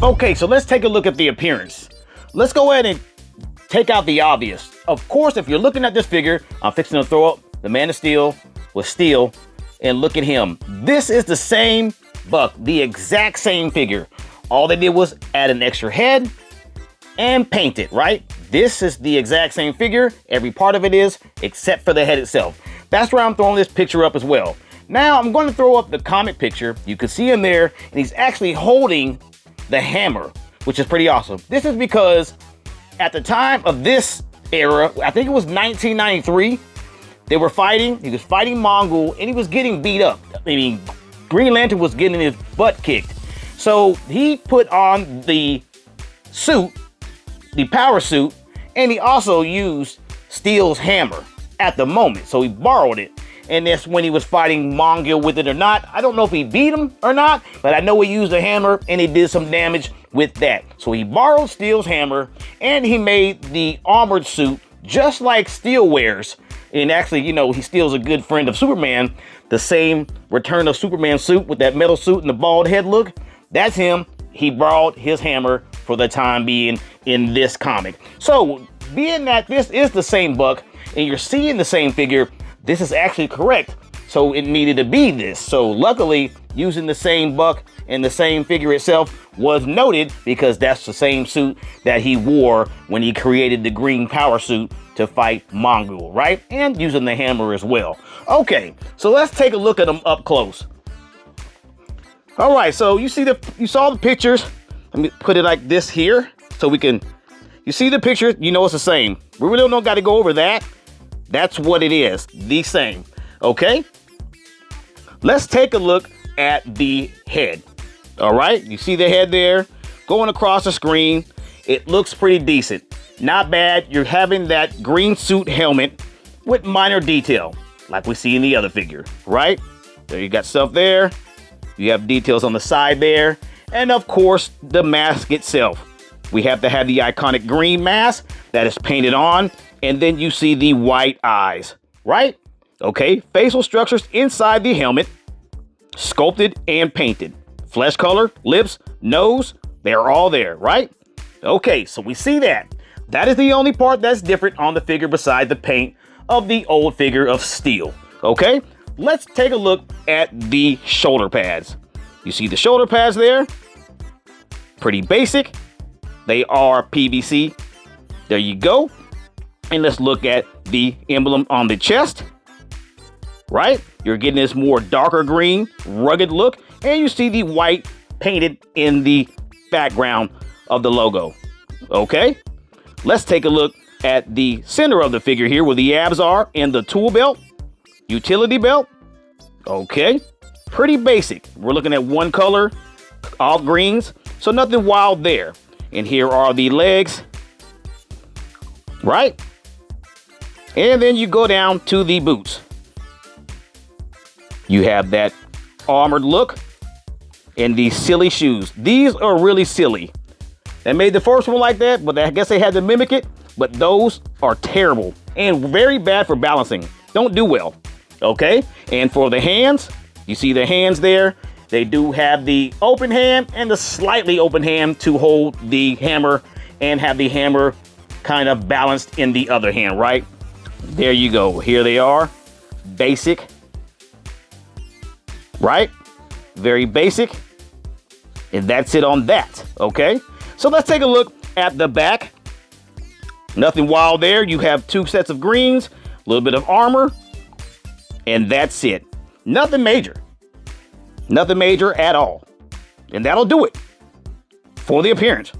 Okay, so let's take a look at the appearance. Let's go ahead and take out the obvious. Of course, if you're looking at this figure, I'm fixing to throw up the Man of Steel with steel, and look at him. This is the same Buck, the exact same figure. All they did was add an extra head and paint it, right? This is the exact same figure. Every part of it is, except for the head itself. That's why I'm throwing this picture up as well. Now I'm going to throw up the comic picture. You can see him there, and he's actually holding the hammer, which is pretty awesome. This is because at the time of this era, I think it was 1993, they were fighting. He was fighting Mongol, and he was getting beat up. I mean, Green Lantern was getting his butt kicked. So he put on the suit, the power suit, and he also used Steel's hammer at the moment. So he borrowed it. And that's when he was fighting Mongol with it or not. I don't know if he beat him or not, but I know he used a hammer and he did some damage with that. So he borrowed Steel's hammer and he made the armored suit just like Steel wears. And actually, you know, he Steel's a good friend of Superman. The same Return of Superman suit with that metal suit and the bald head look. That's him. He borrowed his hammer for the time being in this comic. So being that this is the same Buck and you're seeing the same figure, this is actually correct. So it needed to be this. So luckily, using the same Buck and the same figure itself was noted because that's the same suit that he wore when he created the green power suit to fight Mongol, right? And using the hammer as well. Okay, so let's take a look at him up close. All right, so you saw the pictures. Let me put it like this here so we can, you see the picture, you know it's the same. We really don't got to go over that. That's what it is, the same, okay? Let's take a look at the head, all right? You see the head there going across the screen. It looks pretty decent. Not bad. You're having that green suit helmet with minor detail, like we see in the other figure, right? There you got stuff there. You have details on the side there. And of course, the mask itself. We have to have the iconic green mask that is painted on. And then you see the white eyes, right? Okay, facial structures inside the helmet, sculpted and painted. Flesh color, lips, nose, they're all there, right? Okay, so we see that. That is the only part that's different on the figure beside the paint of the old figure of Steel, okay? Let's take a look at the shoulder pads. You see the shoulder pads there? Pretty basic. They are PVC. There you go. And let's look at the emblem on the chest, right? You're getting this more darker green, rugged look, and you see the white painted in the background of the logo, okay? Let's take a look at the center of the figure here where the abs are and the tool belt, utility belt, okay? Pretty basic. We're looking at one color, all greens, so nothing wild there. And here are the legs, right? And then you go down to the boots. You have that armored look and these silly shoes. These are really silly. They made the first one like that, but I guess they had to mimic it. But those are terrible and very bad for balancing. Don't do well, okay? And for the hands, you see the hands there. They do have the open hand and the slightly open hand to hold the hammer and have the hammer kind of balanced in the other hand, right? There you go. Here they are. Basic. Right? Very basic. And that's it on that. Okay? So let's take a look at the back. Nothing wild there. You have two sets of greens, a little bit of armor, and that's it. Nothing major. Nothing major at all. And that'll do it for the appearance.